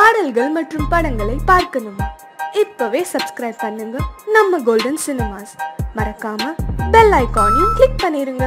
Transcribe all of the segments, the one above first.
பாடல்கள் மற்றும் படங்களை பார்க்கணுமா? இப்பவே சப்ஸ்கிரைப் பண்ணுங்க நம்ம கோல்டன் சினிமாஸ். மறக்காம பெல் ஐகானையும் கிளிக் பண்ணிருங்க.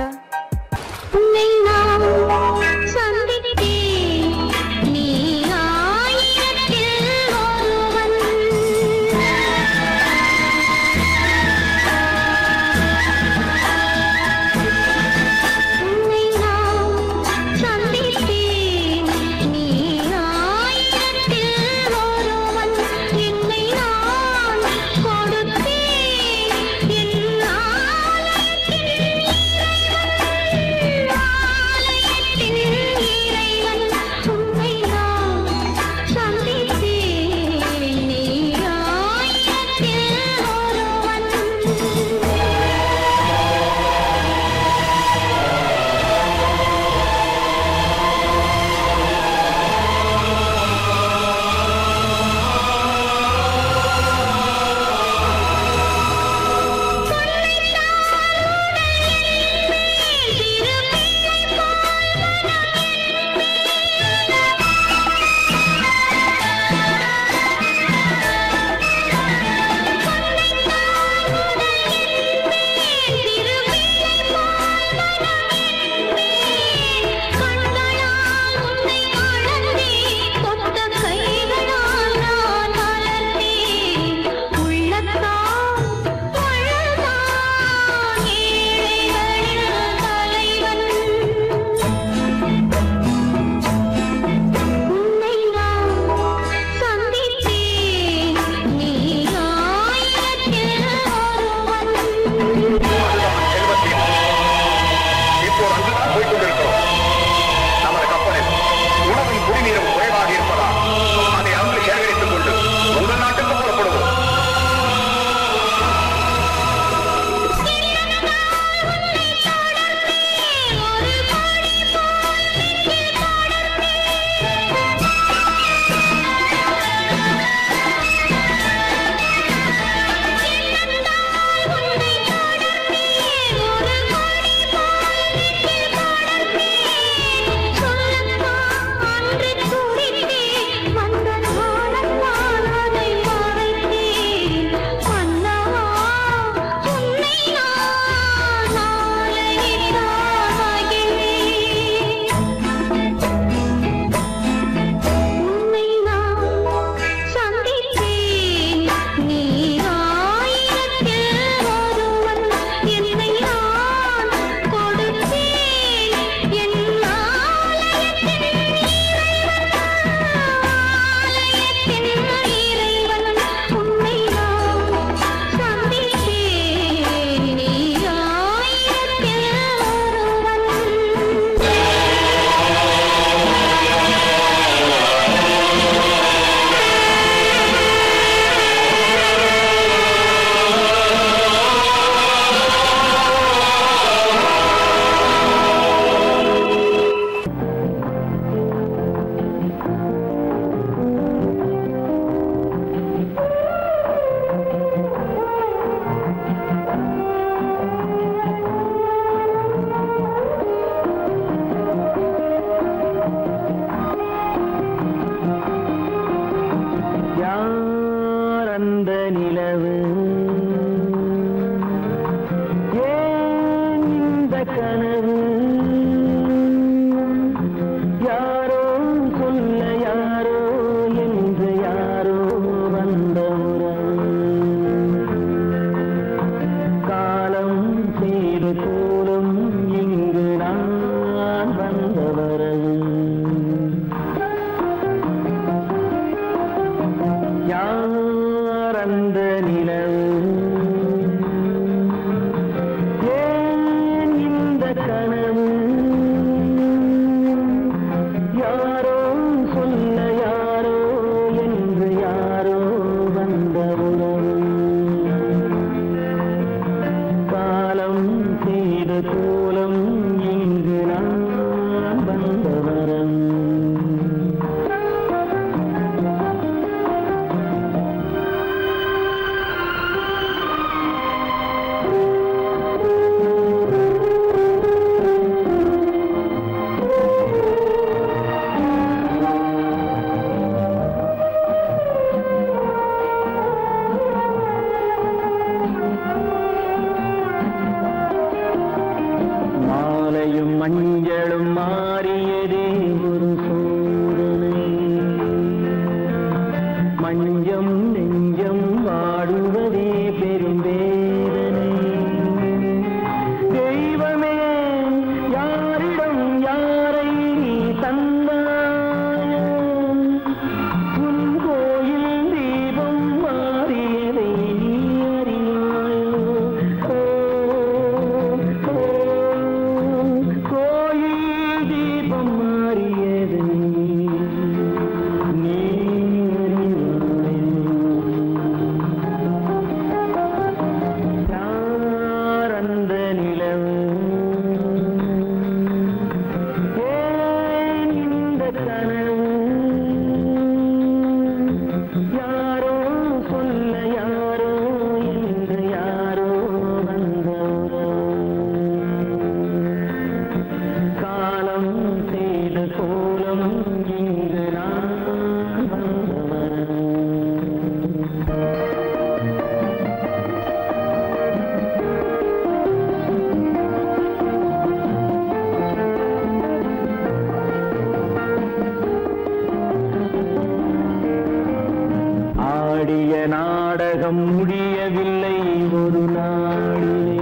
முடியவில்லை ஒரு நாளிலே.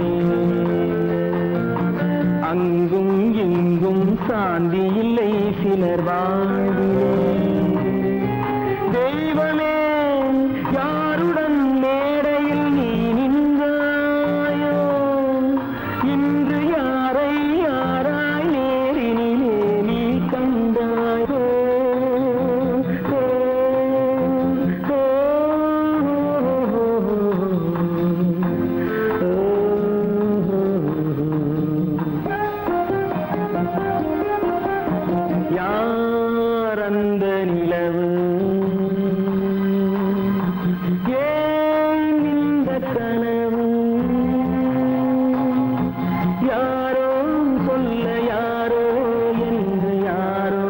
அங்கும் இங்கும் சாந்தி இல்லை சிலர் வாழ்விலே. தெய்வமே யாருடன் மேடையில் நீ நின்றாயோ, இன்று யாரை யாராய் நேரினிலே நீ கண்டாயோ. யார் அந்த நிலவு, ஏன் இந்த கனவு, யாரோ சொல்ல யாரோ என்று யாரோ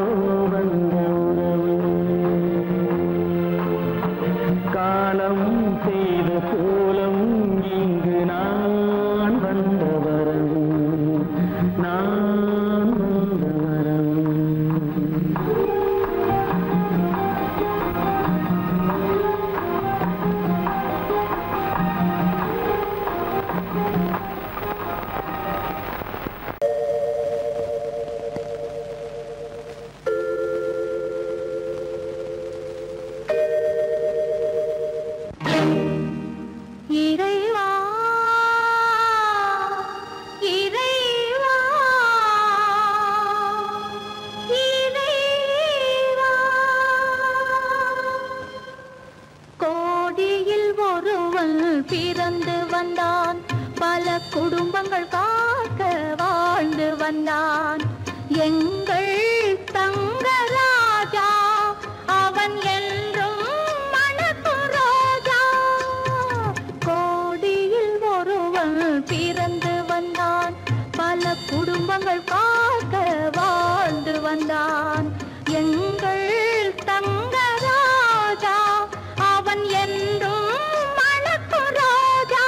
வந்த உறவு. காலம் செய்த கோலம் இங்கு நான் வந்த வரவு, நான் வந்த வரவு. இறைவா இறைவா இறைவா, கோடியில் ஒருவன் பிறந்து வந்தான், பல குடும்பங்கள் காக்க வாழ்ந்து வந்தான். எங்கள் தங்கராஜா அவன் என்றும் மணக்கும் ரோஜா. கோடியில் ஒருவன் பிறந்து வந்தான், பல குடும்பங்கள் காக்க வாழ்ந்து வந்தான். எங்கள் தங்கராஜா அவன் என்றும் மணக்கும் ரோஜா.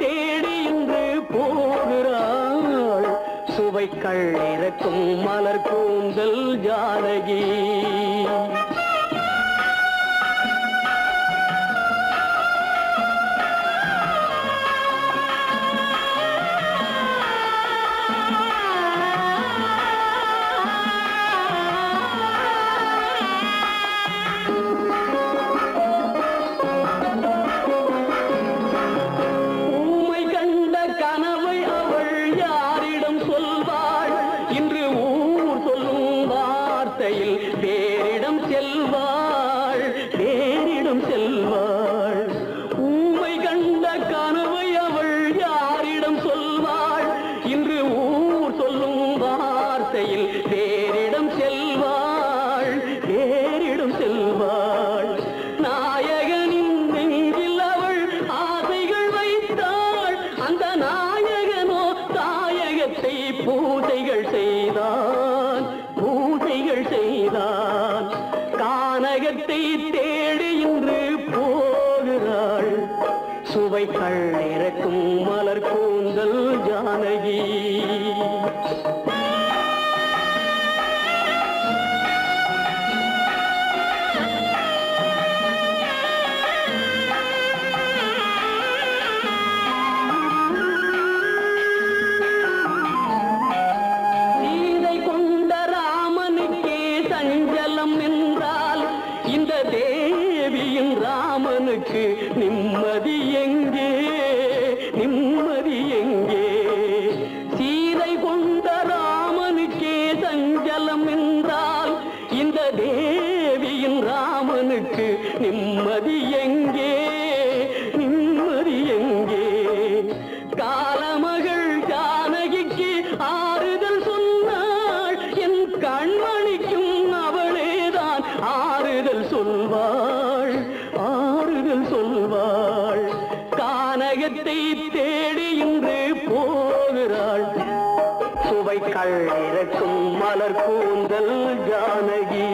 தேடி இன்று போகிறாள் சுவைக்கள் இறக்கும் மலர் கூந்தல் ஜானகி. சுவைக்கள் இறக்கும் மலர் கூந்தல் ஜானகி. சீதை கொண்ட ராமனுக்கே சஞ்சலம் என்றால் இந்த தேவியின் ராமனுக்கு நிம்மதி எங்கே, நிம்மதி எங்கே? சீதை கொண்ட ராமனுக்கே சஞ்சலம் என்றால் இந்த தேவியின் ராமனுக்கு நிம்மதி எங்கே, நிம்மதி எங்கே? காலமகள் ஜானகிக்கு ஆறுதல் சொன்னாள் என் கண்மணிக்கும் அவளேதான் ஆறுதல் சொல்வாள், ஆறுதல் சொல்வாள். கானகத்தை தேடி இன்று போகிறாள் சுவைக்கள் இறக்கும் மலர் கூந்தல் ஜானகி.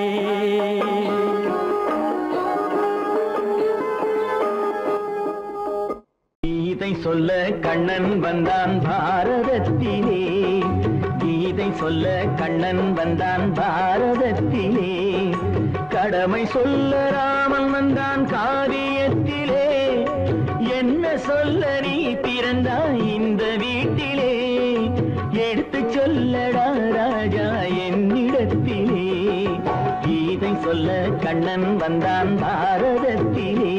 கீதை சொல்ல கண்ணன் வந்தான் பாரதத்திலே, கீதை சொல்ல கண்ணன் வந்தான் பாரதத்திலே. கடமை சொல்ல ராமன் வந்தான் காரியத்திலே. என்ன சொல்ல நீ பிறந்தாய் இந்த வீட்டிலே, எடுத்து சொல்லடா ராஜா என்னிடத்திலே. கீதை சொல்ல கண்ணன் வந்தான் பாரதத்திலே.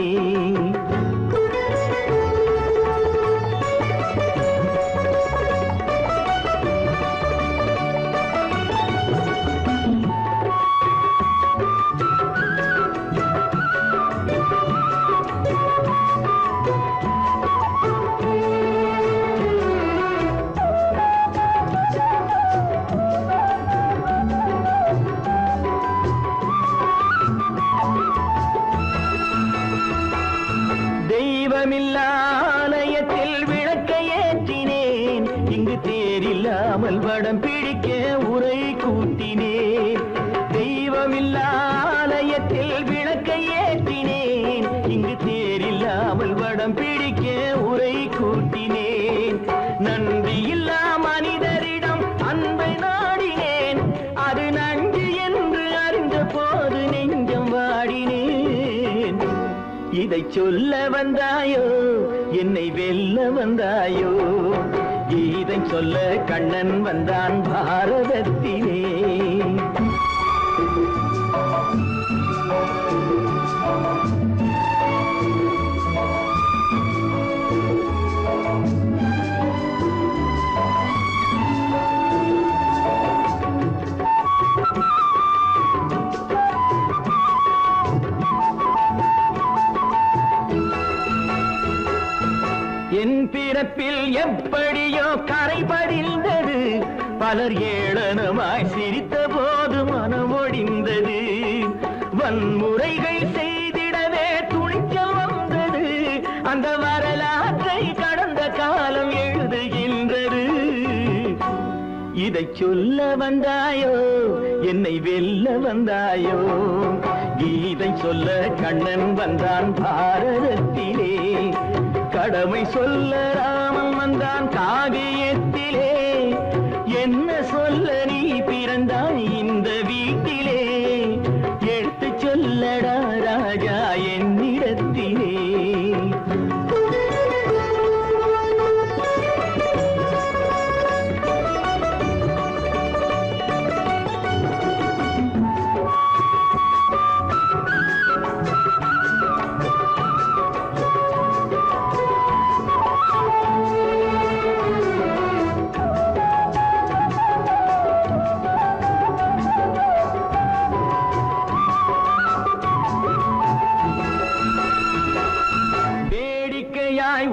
ஆலயத்தில் விளக்கை ஏற்றினேன், இங்கு தேரில்லாமல் வடம் பிடிக்க உரை கூட்டினேன். தெய்வமில்லா ஆலயத்தில் விளக்கை ஏற்றினேன், இங்கு தேரில்லாமல் வடம் பிடிக்க உரை கூட்டினேன். நன்றியில்லா மனிதரிடம் அன்பை நாடினேன், அது நன்றி என்று அறிந்த போது நெஞ்சம் வாடினேன். இதை சொல்ல வந்தாயோ என்னை வெல்ல வந்தாயோ, இதை சொல்ல கண்ணன் வந்தான் பாரதத்திலே. என் பிறப்பில் எப்படியோ கரை படிந்தது, பலர் ஏளனமாய் சிரித்த போது மனம் ஒடிந்தது. வன்முறைகள் செய்திடவே துணிச்சல் வந்தது, அந்த வரலாற்றை கடந்த காலம் எழுதுகின்றது. இதை சொல்ல வந்தாயோ என்னை வெல்ல வந்தாயோ, கீதை சொல்ல கண்ணன் வந்தான் பாரதத்திலே. கடமை சொல்ல ராமன் வந்தான் காவியத்திலே. என்ன சொல்ல நீ பிறந்தாய் இந்த வீட்டிலே? எடுத்து சொல்லடா ராஜா என்னிடத்திலே.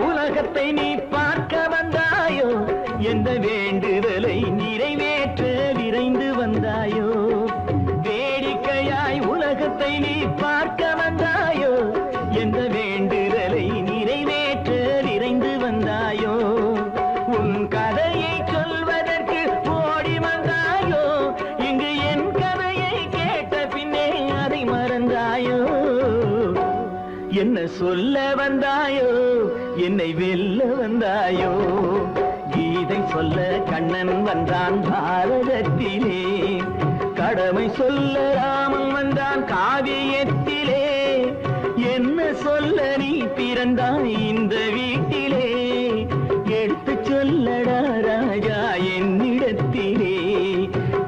உலகத்தை நீ பார்க்க வந்தாயோ? எந்த வேண்டுதலை நிறைவேற்ற விரைந்து வந்தாயோ? வேடிக்கையாய் உலகத்தை நீ பார்க்க வந்தாயோ? எந்த வேண்டுதலை நிறைவேற்ற விரைந்து வந்தாயோ? உன் கதையை சொல்வதற்கு ஓடி வந்தாயோ? இங்கு என் கதையை கேட்ட பின்னே அதை மறந்தாயோ? என்ன சொல்ல வந்தாயோ? என்னை வெல்ல வந்தாயோ? கீதை சொல்ல கண்ணன் வந்தான் பாரதத்திலே. கடமை சொல்ல ராமன் வந்தான் காவியத்திலே. என்ன சொல்ல நீ பிறந்தாய் இந்த வீட்டிலே? எடுத்து சொல்லடா ராஜா என்னிடத்திலே.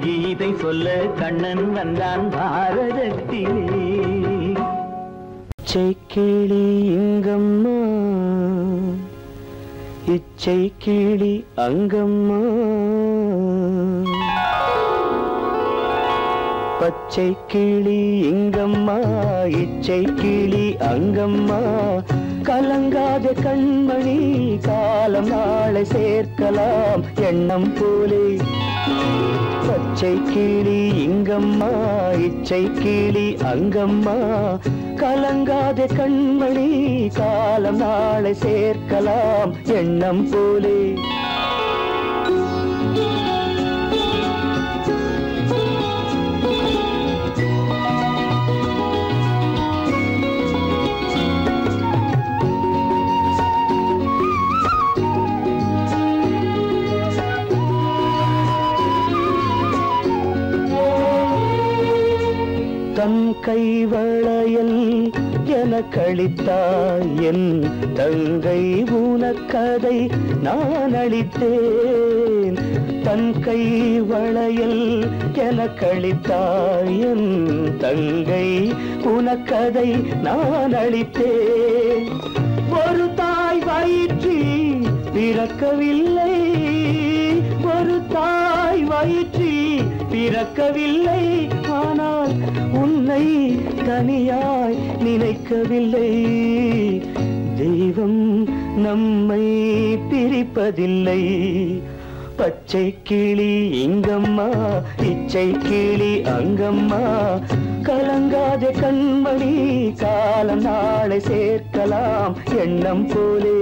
கீதை சொல்ல கண்ணன் வந்தான் பாரதத்திலே. இச்சை கிளி இங்கம்மா, இச்சை கிளி அங்கம்மா, பச்சை கிளி இங்கம்மா, இச்சை கிளி அங்கம்மா. கலங்காத கண்மணி காலம் நாளை சேர்க்கலாம் எண்ணம் போலே. பச்சை கிளி இங்கம்மா, இச்சை கிளி அங்கம்மா. கலங்காத கண்மணி காலம் நாளை சேர்க்கலாம் எண்ணம் போலே. தன் கைவளையல் எனக்களித்தாய் என் தங்கை, உனக்கதை நான் அளித்தேன். தன் கைவளையல் எனக்களித்தாய் என் தங்கை, உனக்கதை நான் அளித்தேன். ஒரு தாய் வயிற்றில் பிறக்கவில்லை, ஒரு தாய் வயிற்றில் பிறக்கவில்லை. ஆனால் உன்னை தனியாய் நினைக்கவில்லை. தெய்வம் நம்மை பிரிப்பதில்லை. பச்சை கிளி இங்கம்மா, இச்சை கிளி அங்கம்மா. கலங்காத கண்மணி காலம் நாளை சேர்க்கலாம் எண்ணம் போலே.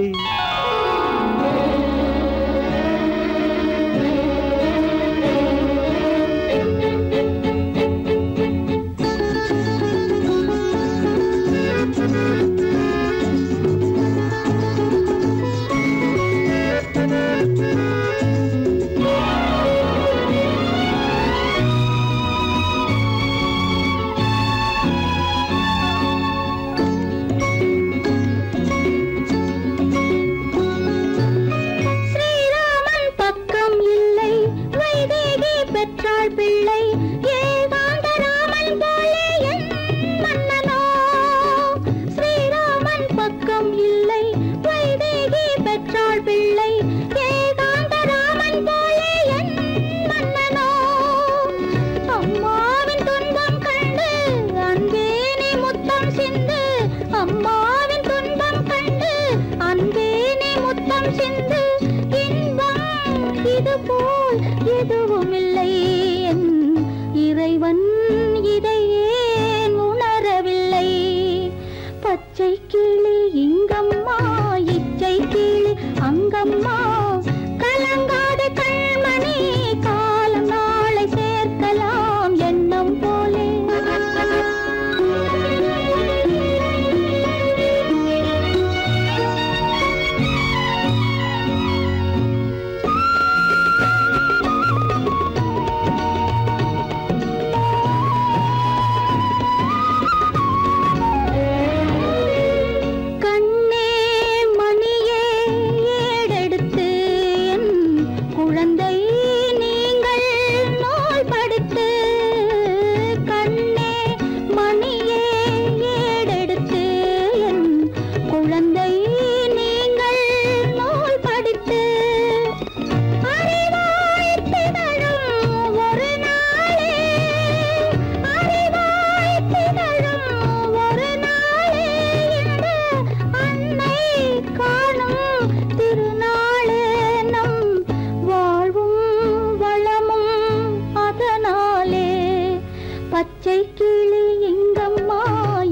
கிளி இங்கம்மா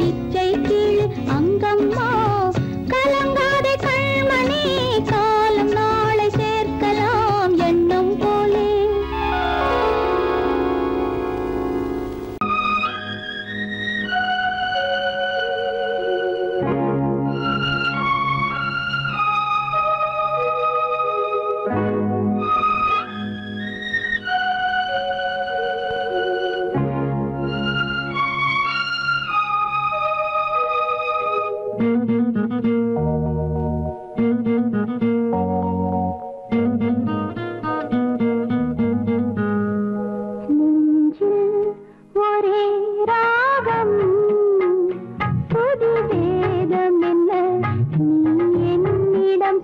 இச்சை கிளி அங்கம்மா கலங்காதே கண்மணி காலம் நாளை சேர்க்கலாம் எண்ணம் போலே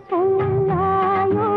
சொல்லாயோ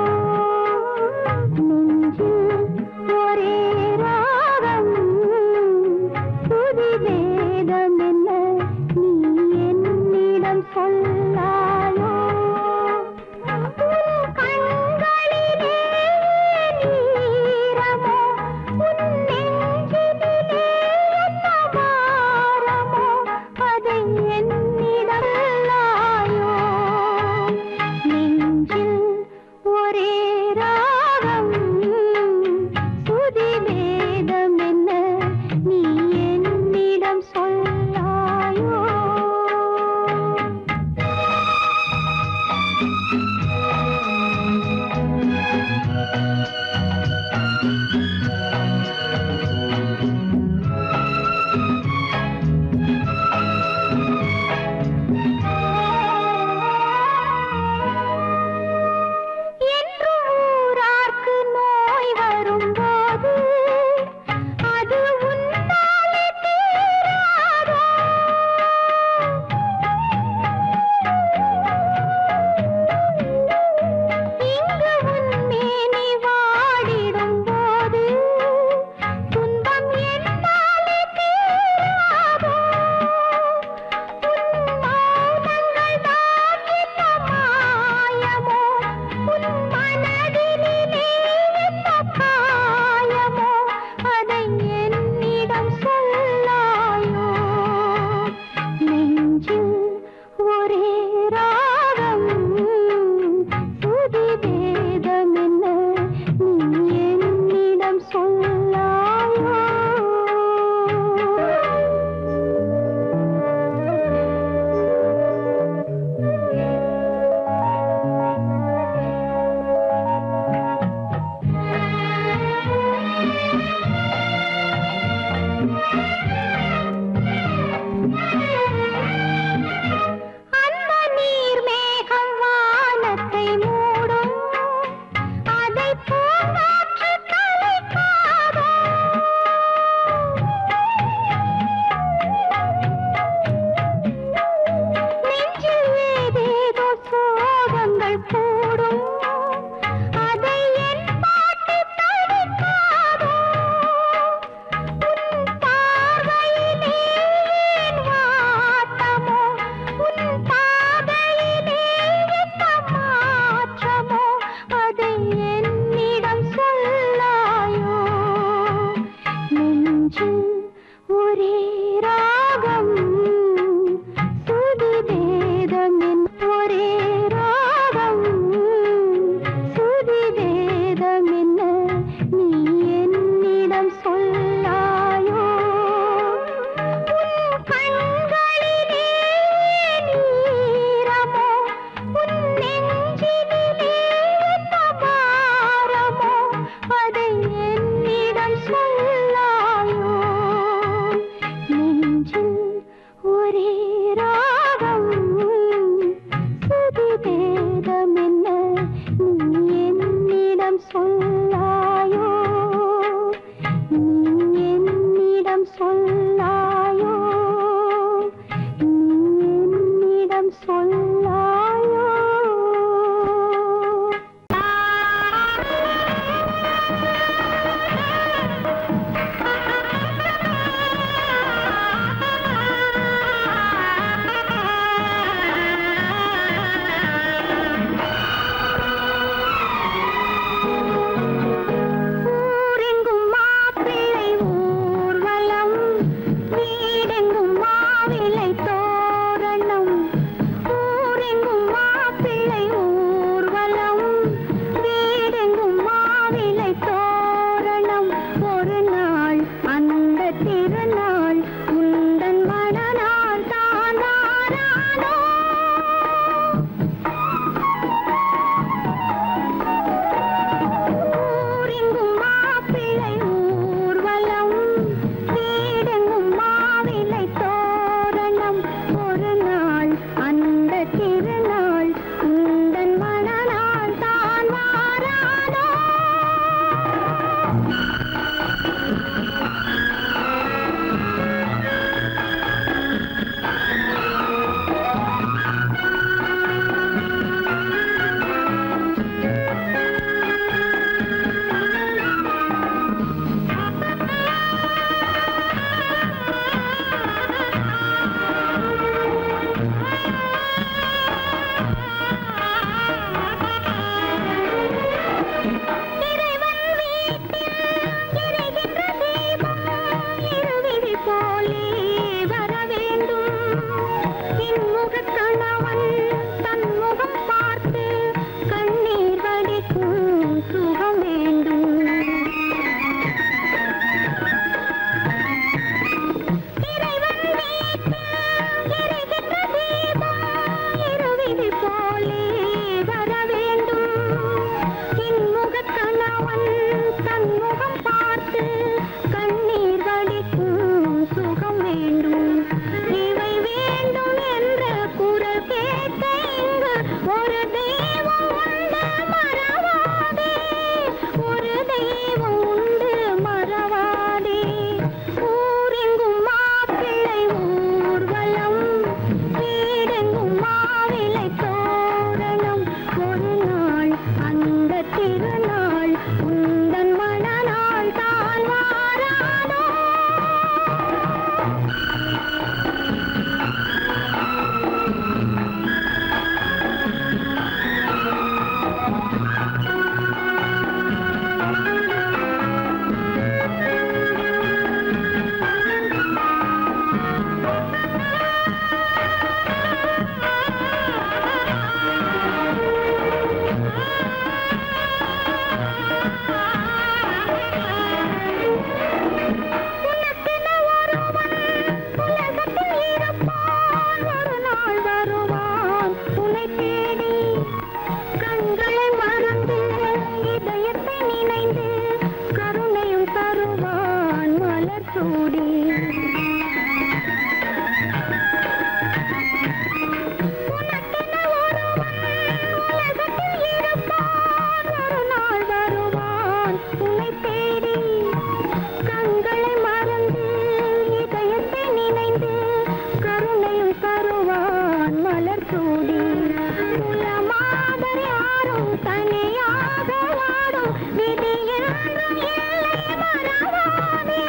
தனியாக வாடும் விதி என்றும் இல்லை மறவாதே,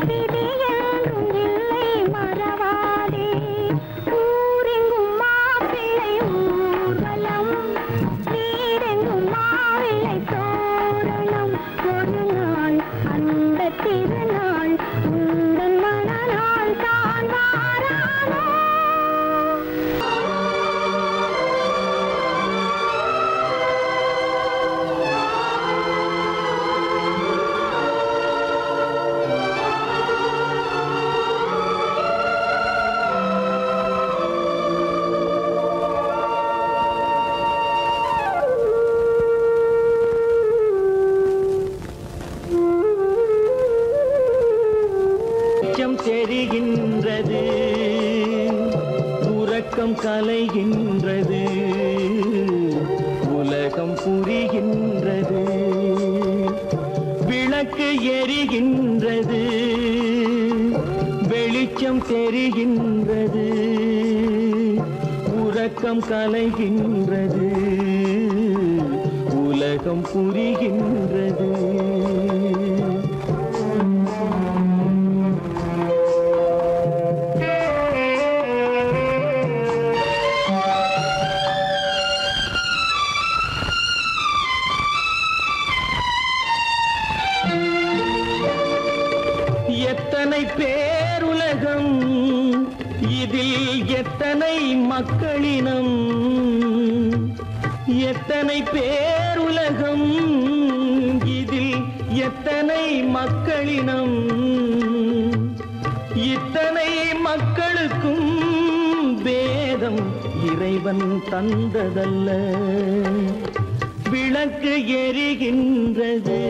விதி என்றும் இல்லை மறவாதே. ஊரெங்கும் மாப்பிள்ளை ஊர்வலம், வீடெங்கும் மாவிளை தோரணம். ஒரு நாள் அந்த திருநாள் உந்தன் மனநாள் தான் வாரானோ. தெரிகின்றது, உறக்கம் கலைகின்றது, உலகம் புரிகின்றது. விளக்கு எரிகின்றது, வெளிச்சம் தெரிகின்றது, உறக்கம் கலைகின்றது, உலகம் புரிகின்றது. எத்தனை பேருலகம், இதில் எத்தனை மக்களினம். எத்தனை பேருலகம், இதில் எத்தனை மக்களினம். இத்தனை மக்களுக்கும் வேதம் இறைவன் தந்ததல்ல. விளக்கு எரிகின்றது,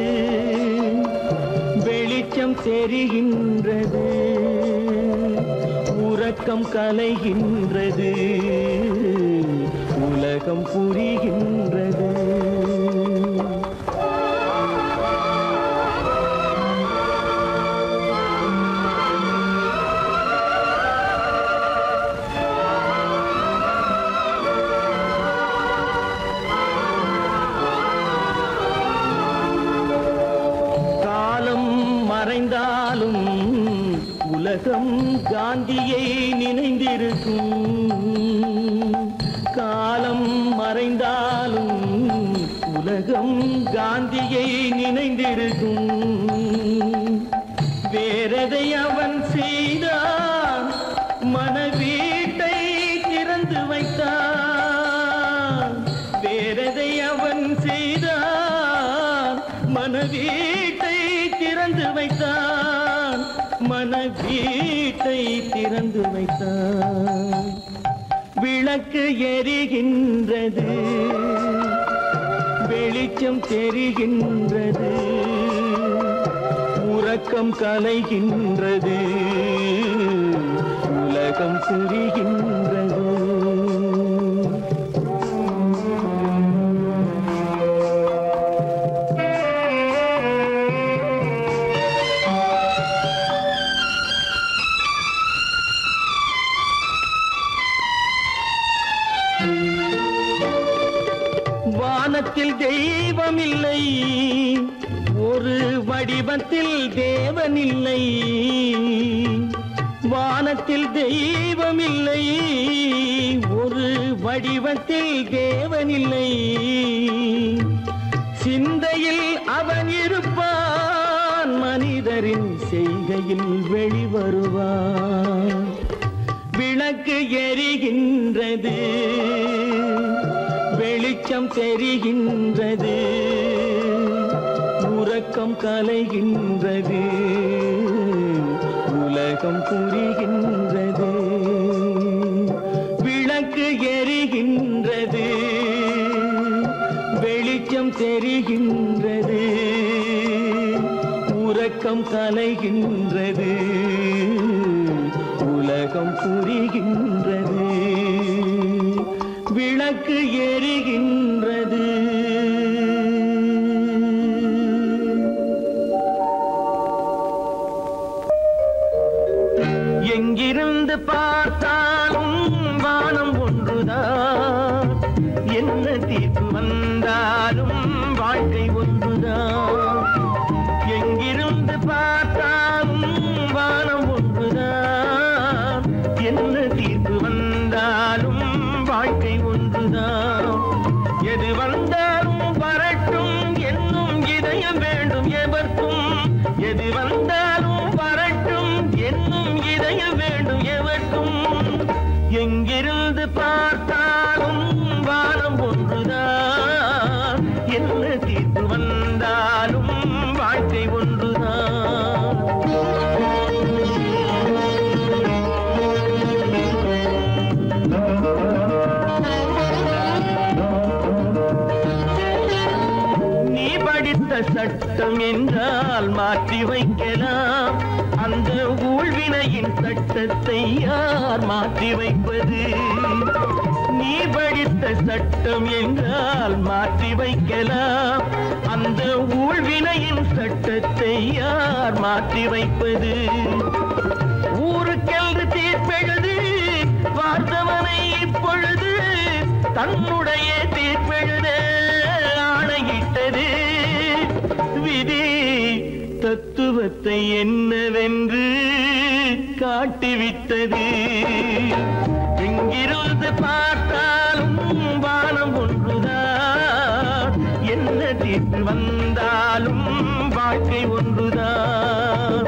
வெளிச்சம் தெரிகின்றது, உறக்கம் கலைகின்றது, உலகம் புரிகின்றது. மறைந்தாலும் உலகம் காந்தியை நினைந்திருக்கும். காலம் மறைந்தாலும் உலகம் காந்தியை நினைந்திருக்கும். வேறெதை அவன் செய்தான், மனவீட்டை திறந்து வைத்தான். வேறெதை அவன் செய்தான், மனவீட்டை திறந்து வைத்தான், மனவீட்டை திறந்து வைத்தான். விளக்கு எரிகின்றது, வெளிச்சம் தெரிகின்றது, உறக்கம் கலைகின்றது, உலகம் புரிகின்றது. வானத்தில் தெய்வம் இல்லை, ஒரு வடிவத்தில் தேவன் இல்லை. வானத்தில் தெய்வம் இல்லை, ஒரு வடிவத்தில் தேவன் இல்லை. சிந்தையில் அவன் இருப்பான், மனிதரின் செய்கையில் வெளிவருவான். விளக்கு எரிகின்றது, வெளிச்சம் தெரிகின்றது, உறக்கம் கலைகின்றது, உலகம் புரிகின்றது. விளக்கு எரிகின்றது, வெளிச்சம் தெரிகின்றது, உறக்கம் கலைகின்றது, உலகம் புரிகின்றது. விளக்கு எரிகின்றது. எங்கிருந்து பார்த்தாலும் வானம் ஒன்றுதான், என்ன தீர்ப்பு வந்தாலும் வந்தாலும் வாழ்க்கை ஒன்றுதான். எங்கிருந்து பார்த்தாலும் வானம் ஒன்றுதான். என்ன தீர்ப்பு வந்தாலும் வாழ்க்கை ஒன்றுதான். எது வந்தாலும் வரட்டும் என்னும் இதயம் வேண்டும் எவர்க்கும். எது வந்தாலும் வரட்டும் என்னும் இதயம் வேண்டும் எவர்க்கும். எங்கிருந்து பார்த்தாலும் வானம் ஒன்றுதான். என்ன தீர்ப்பு வந்தாலும் வாழ்க்கை ஒன்றுதான். நீ படித்த சட்டம் என்றால் மாற்றி வைக்கலாம். அந்த ஊழ்வினையின் சட்டத்தை யார் மாற்றி வைப்பது? நீ படித்த சட்டம் என்றால் மாற்றி வைக்கலாம். அந்த ஊழ்வினையின் சட்டத்தை யார் மாற்றி வைப்பது? ஊருக்கென்று தீர்ப்பெழுது பார்த்தவனை இப்பொழுது தன்னுடைய தீர்ப்பெழுத ஆணையிட்டது விதி. தத்துவத்தை என்னவென்று காட்டிவிட்டது. எங்கிருந்து பார்த்தாலும் வானம் ஒன்றுதான். என்ன தீர்ப்பு வந்தாலும் வாழ்க்கை ஒன்றுதான்.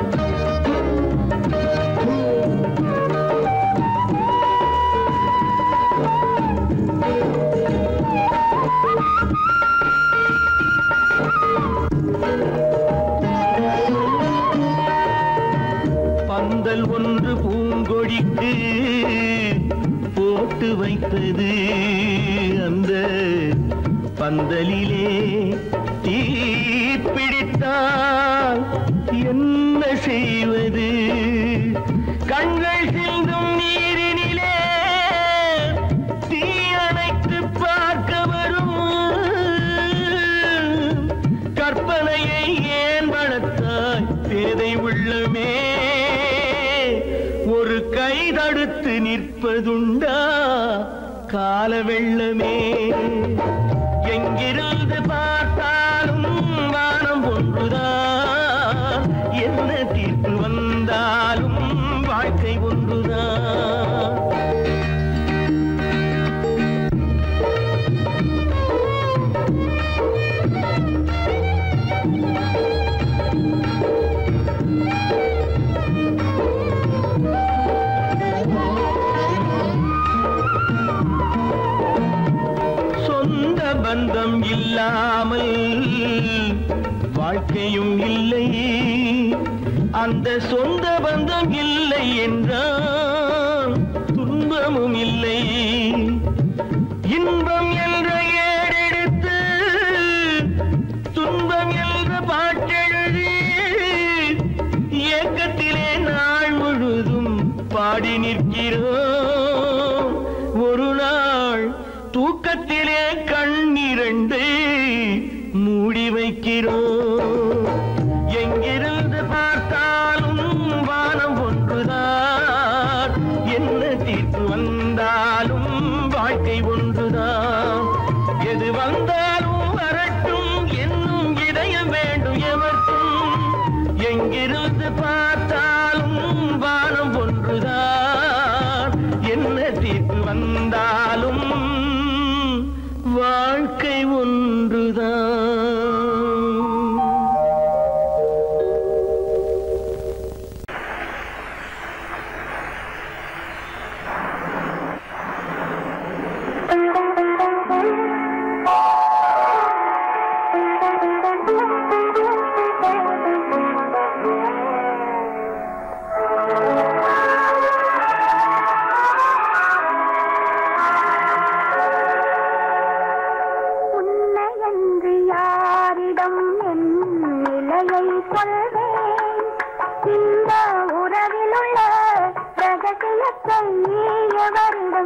பந்தல் ஒன்று பூங்கொடிக்கு போட்டு வைத்தது. அந்த பந்தலிலே தீ பிடித்தால் என்ன செய்வது? கண்கள் சிந்தும் நீரினிலே தீ அணைத்து பார்க்க வரும். கற்பனையை ஏன் வளர்த்தாய் பேதை உள்ளமே? ஒரு கை தடுத்து நிற்பதுண்டா கால வெள்ளமே? எங்கிருந்து பார்த்தாலும் வானம் ஒன்றுதான். என்ன தீர்ப்பு வந்தாலும் வாழ்க்கை ஒன்றுதான். பந்தம் இல்லாமல் வாழ்க்கையும் இல்லை. அந்த சொந்த பந்தம் இல்லை என்றால் துன்பமும் இல்லை. இன்பம் என்ற ஏடெடுத்து துன்பம் என்ற பாட்டெழுதி ஏக்கத்திலே நாள் முழுதும் பாடி நிற்கிறோம். ஒரு நாள் தூக்கத்திலே கண்ணிரண்டு மூடி வைக்கிறோம். எங்கிருந்து பார்த்தாலும் வானம் ஒன்றுதான். என்ன தீர்ப்பு வந்தாலும் வாழ்க்கை ஒன்றுதான். எது வந்தாலும் வரட்டும் என்னும் இதயம் வேண்டும் எவர்க்கும். எங்கிருந்து பார்த்தாலும் வானம் ஒன்றுதான். என்ன தீர்ப்பு வந்தாலும் வாழ்க்கை ஒன்றுதான்.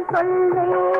சொல்வேன்.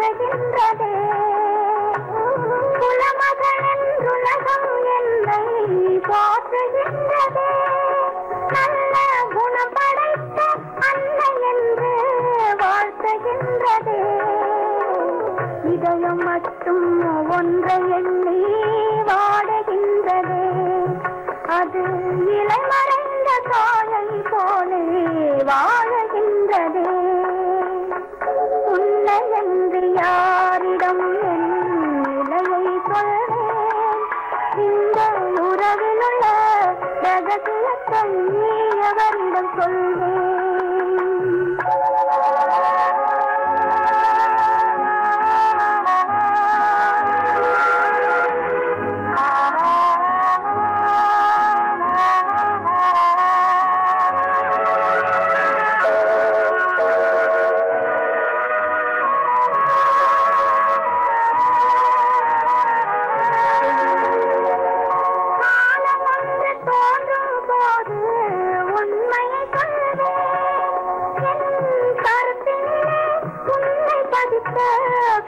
போற்றுகின்றதே குலமகள் என்றுலகம் என்னை போற்றுகின்றதே நல்ல குணம் படைத்த அன்னை என்று வாழ்த்துகின்றதே இதயம் மட்டும் ஒன்றை எண்ணி வாடுகின்றதே அது இளமறைந்த காலை போலே வாழுகின்றதே உன்னை என்று யாரிடம் என் நிலையை சொல்வேன் இந்த உறவிலுள்ள ரகசியத்தை எவரிடம் சொல்வேன்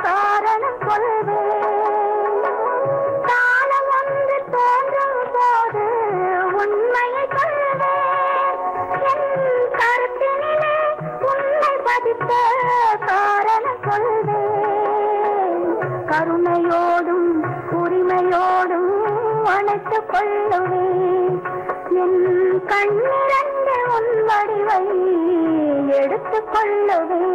காரணம் சொல்வேன் காலம் ஒன்று தோன்றும் போது உண்மையை சொல்வேன் என் கருத்தினிலே உண்மை பதித்த காரணம் சொல்வேன் கருணையோடும் உரிமையோடும் அணைத்துக் கொள்ளுவேன் என் கண்ணிரண்டு உன் வடிவை எடுத்துக் கொள்ளுவேன்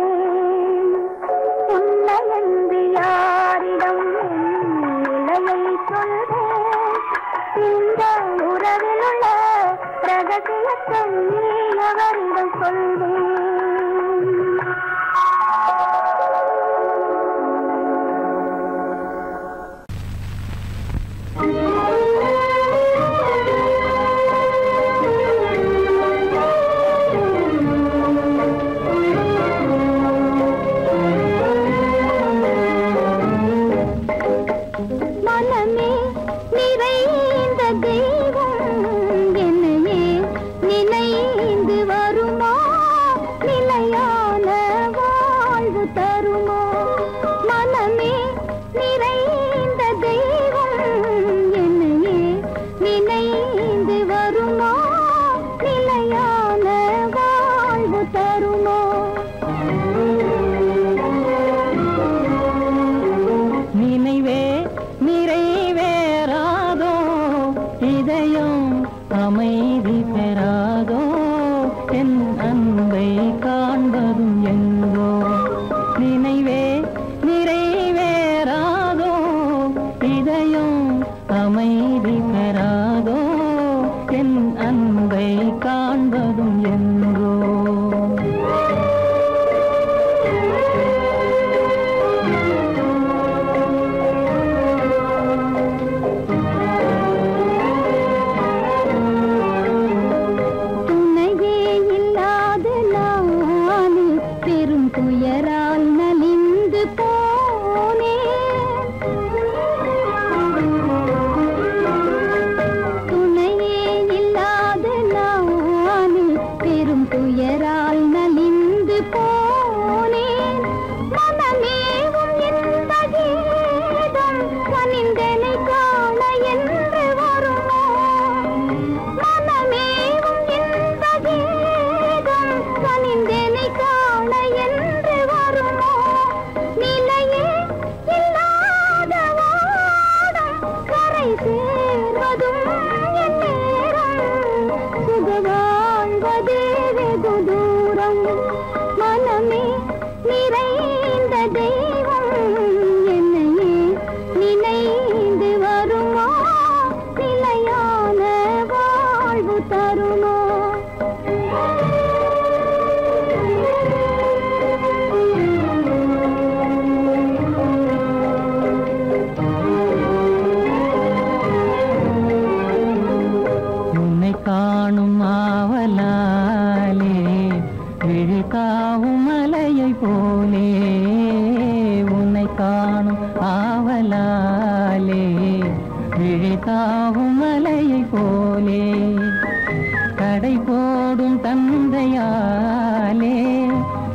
உன்னை என்று யாரிடம் நிலையை சொல்வேன் இந்த உறவிலுள்ள ரகசியத்தை எவரிடம் சொல்வேன்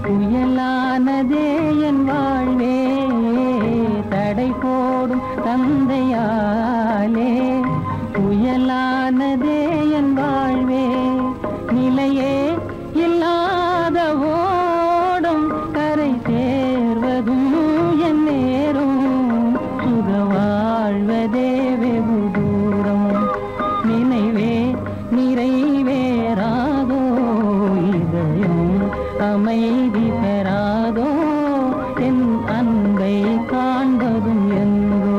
புயலானதே என் வாழ்வே நடை போடும் தந்தையாலே புயலானதே என் வாழ்வே நிலையே இல்லாத ஓடும் கரை சேர்வதும் என் நேரும் சுக வாழ்வதே வெகு தூரம் நினைவே நிறைவேறாதோ இதயம் அமைதி பெறாதோ என் அன்பை காண்பதும் எங்கோ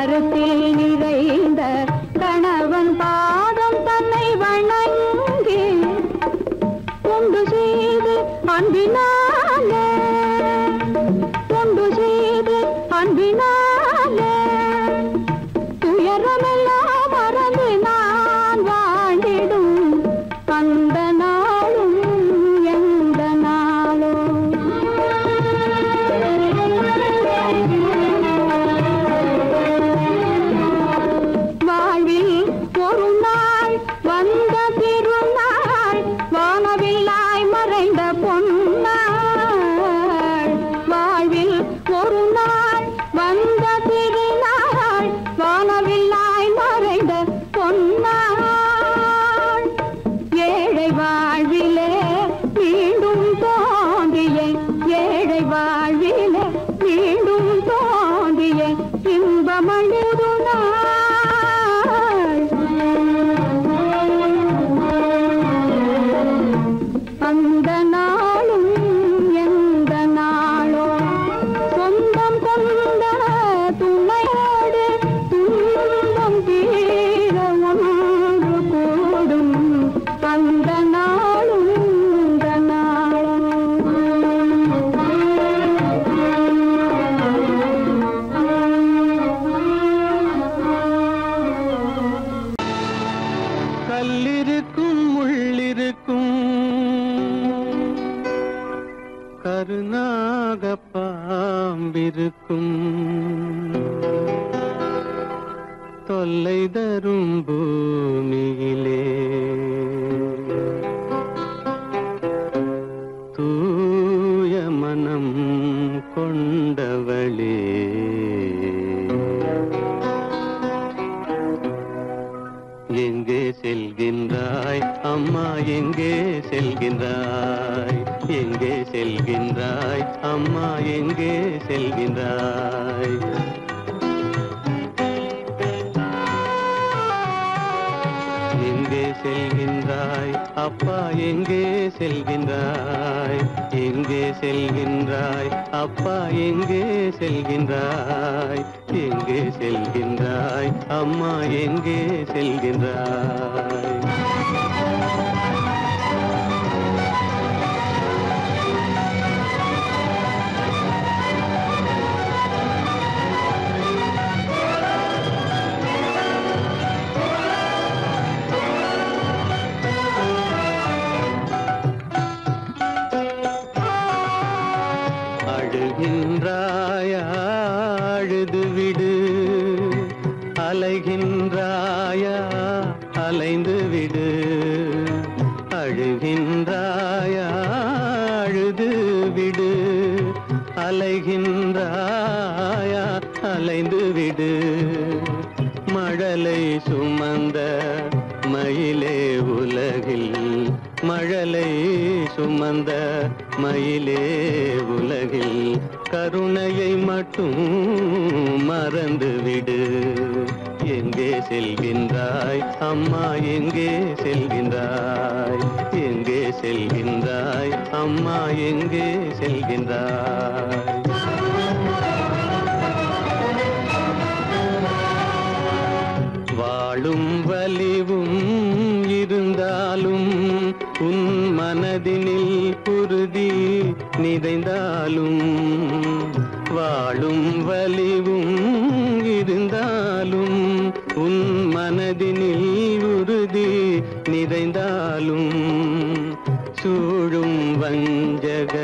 கருத்தில் நிறைந்த கணவன் பாதம் தன்னை வணங்கி கொண்டு செய்து அன்பினாலே கொண்டு செய்து அன்பினாலே துயரமெல்லாம் மறந்து நான் வாழ்ந்திடும் அந்த நாளும் எந்த நாளும் வாழ்வில் ஒரு நாள் வந்த திருநாள் வானவில்லாய் மறைந்த பொன்னாள் வாழ்வில் ஒரு நாள் வந்த திருநாள் வானவில்லாய் மறைந்த பொன்னாள் ஏழை வாழ்விலே மீண்டும் தோன்றிய ஏழை வாழ்விலே மீண்டும் தோன்றிய இன்பமழுது நாள் அந்த நாளும் எந்த நாளோ சொந்தம் கொண்ட துணையோடு துன்பம் தீர ஒன்று கூடும் அந்த நாளும் இந்த கல்லிருக்கும் முள்ளிருக்கும் கருநாக பாம்பிருக்கும் தொல்லை தரும் பூமியிலே தூய மனம் கொண்டவளே எங்கே செல்கின்றாய் அம்மா எங்கே செல்கின்றாய் எங்கே செல்கின்றாய் அம்மா எங்கே செல்கின்றாய் எங்கே செல்கின்றாய் அப்பா எங்கே செல்கின்றாய் எங்கே செல்கின்றாய் அப்பா எங்கே செல்கின்றாய் எங்கே செல்கின்றாய் அம்மா எங்கே செல்கின்றாய் அழுகின்றாயா அழுது விடு அலைகின்றாயா அலைந்து விடு அழுகின்றாயா அழுது விடு அலைகின்றாயா அலைந்து விடு மழலை சுமந்த மயிலே உலகில் மழலை சுமந்த மயிலே உலகில் கருணையை மட்டும் மறந்துவிடு எங்கே செல்கின்றாய் அம்மா எங்கே செல்கின்றாய் எங்கே செல்கின்றாய் அம்மா எங்கே செல்கின்றாய் வாழும் வலிவும் இருந்தாலும் உன் மனதினில் உறுதி நிறைந்தாலும் வாழும் வலிவும் இருந்தாலும் உன் மனதினில் உறுதி நிறைந்தாலும் சூழும் வஞ்சக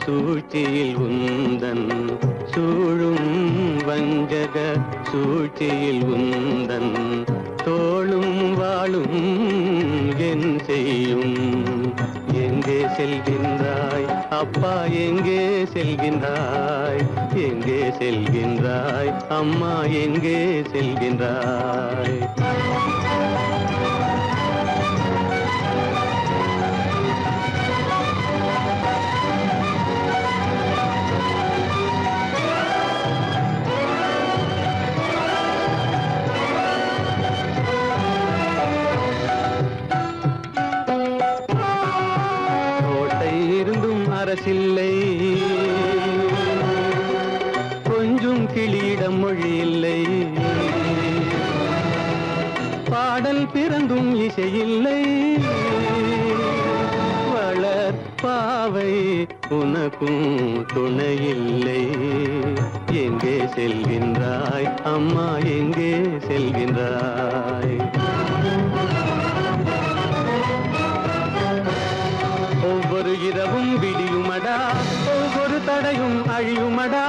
சூழ்ச்சியில் உந்தன் சூழும் வஞ்சக சூழ்ச்சியில் உந்தன் தோளும் வாழும் என் செய்யும் எங்கே செல்கின்றாய் அப்பா எங்கே செல்கின்றாய் எங்கே செல்கின்றாய் அம்மா எங்கே செல்கின்றாய் அரசில்லை கொஞ்சம் கிளியிடம் மொழி இல்லை பால் பிறந்தும் இசையில்லை வளர் பாவை உனக்கும் துணையில்லை எங்கே செல்கின்றாய் அம்மா எங்கே செல்கின்றாய் ஒவ்வொரு இரவும் விடியுமடா ஒவ்வொரு தடையும் அழியுமடா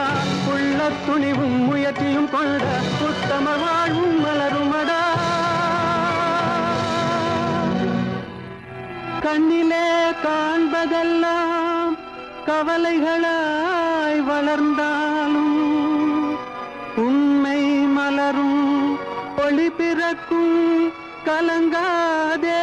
உள்ள துணிவும் முயற்சியும் கொண்ட உத்தம வாழ்வும் மலருமடா கண்ணிலே காண்பதெல்லாம் கவலைகளாய் வளர்ந்தாலும் உண்மை மலரும் ஒளி பிறக்கும் கலங்காதே